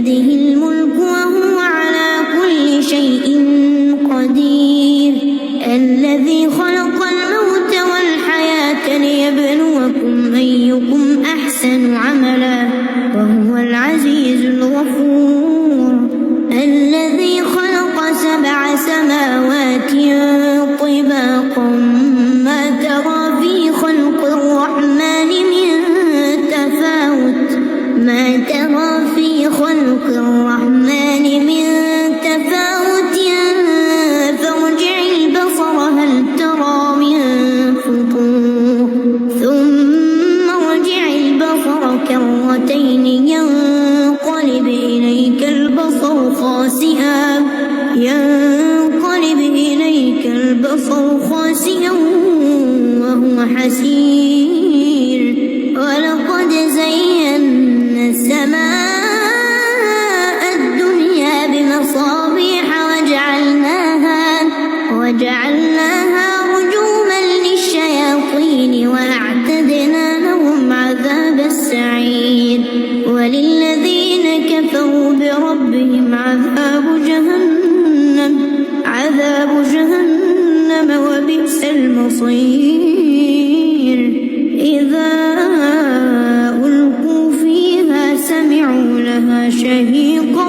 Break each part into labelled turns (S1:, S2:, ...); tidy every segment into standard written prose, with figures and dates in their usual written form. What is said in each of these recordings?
S1: بيده الملك وهو على كل شيء قدير الذي خلق الموت والحياة ليبلوكم أيكم أحسن عملا وهو العزيز الغفور الذي خلق 7 سماوات طباقا ما ترى في خلق الرحمن من تفاوت فارجع البصر هل ترى من فطور ثم ارجع البصر كرتين ينقلب إليك البصر خاسئا وهو حسير ولقد زينا السماء الدنيا بمصابيح وجعلناها رجوما للشياطين وأعتدنا لهم عذاب السعير وللذين كفروا بربهم عذاب جهنم وبئس المصير إذا ألقوا فيها سمعوا لها شهيقا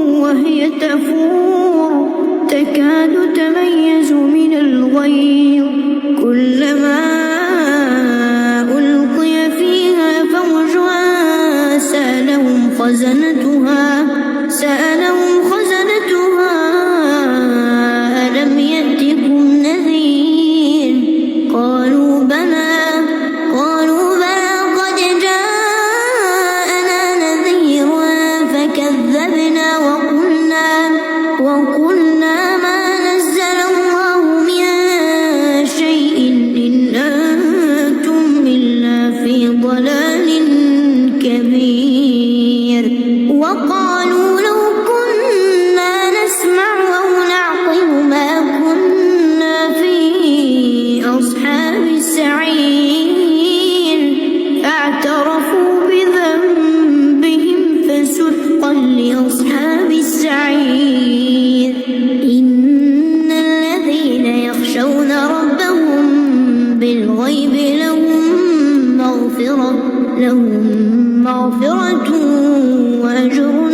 S1: وهي تفور تكاد تميز من الغيظ كلما ألقي فيها فوج سألهم خزنتها ألم يأتكم نذير قالوا بلى قد جاءنا نذير فكذبنا وقلنا ما نزل الله من شيء إن أنتم إلا في ضلال كبير وقالوا لو كنا نسمع أو نعقل ما كنا في أصحاب السعير فاعترفوا بذنبهم فسحقا لأصحاب السعير إن الذين يخشون ربهم بالغيب لهم مغفرة وأجر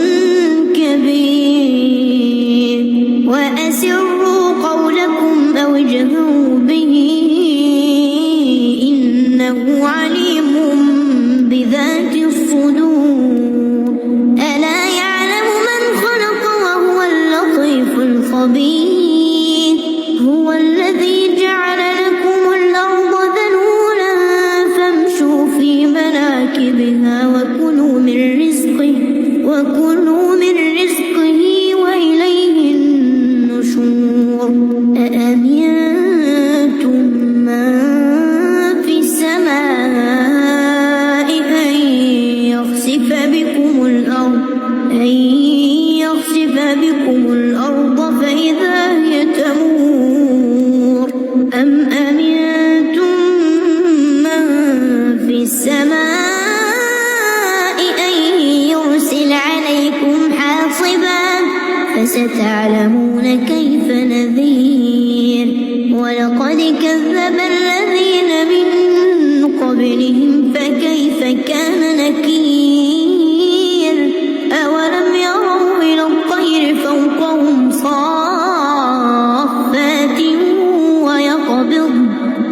S1: كبير وأسروا قولكم أو اجهروا به إنه عليم بذات الصدور ألا يعلم من خلق وهو اللطيف الخبير هو الذي جعل لكم الأرض ذلولا فامشوا في مناكبها وكلوا من رزقه وإليه النشور أأمنتم من في السماء أن يخسف بكم الأرض فإذا هي تمور أم أمنتم من في السماء أن يرسل عليكم حاصبا فستعلمون كيف نذير ولقد كذب الذين من قبلهم فكيف كان نكير أولم يروا إلى الطير فوقهم صافات ويقبض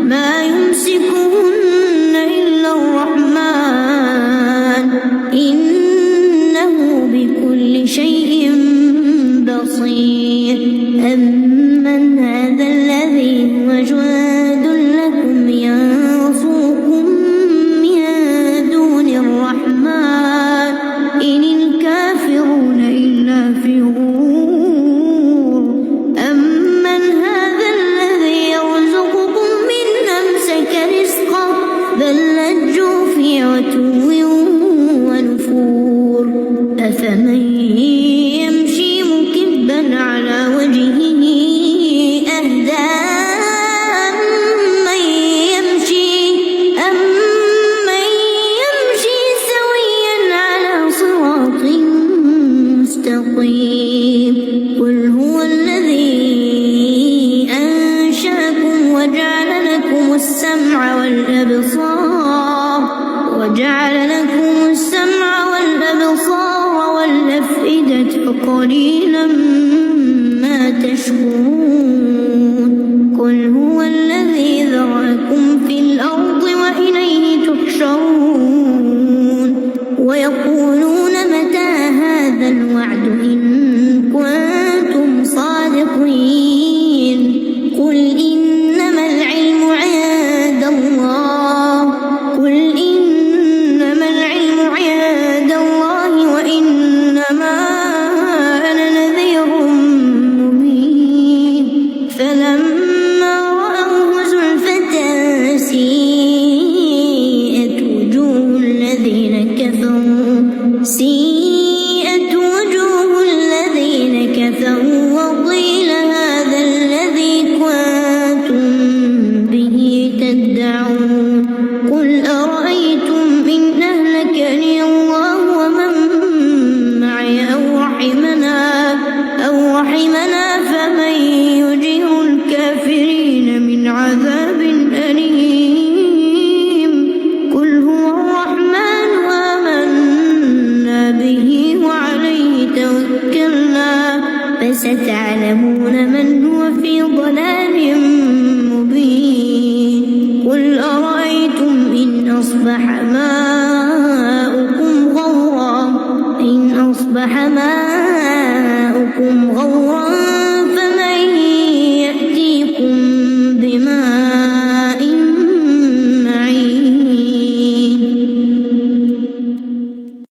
S1: ما يمسكهن إلا الرحمن إنه بكل شيء بصير أمن هذا الذي هو جند لكم ينصركم من دون الرحمن إن الكافرون إلا في غرور أمن هذا الذي يرزقكم من أمسك رزقه بل لجوا في عتو ونفور أفمن يمشي مكبا على وجهه أهدى أمن يمشي سويا على صراط وقليلا ما تشكرون قل هو الذي ذرأكم في الأرض وإليه تحشرون ويقولون متى هذا الوعد إن كنتم صادقين قل إنما العلم عند الله وإنما أنا نذير مبين فلما رأوه زلفة سيئت وجوه الذين كفروا وقيل هذا الذي كنتم به تدعون قل أرأيتم إن أهلكني الله ومن معي أو رحمنا فمن يجير الكافرين من عذاب أليم قل هو الرحمن آمنا به وعليه توكلنا فستعلمون من هو في ضلال مبين قل أرأيتم إن أصبح ماؤكم غورا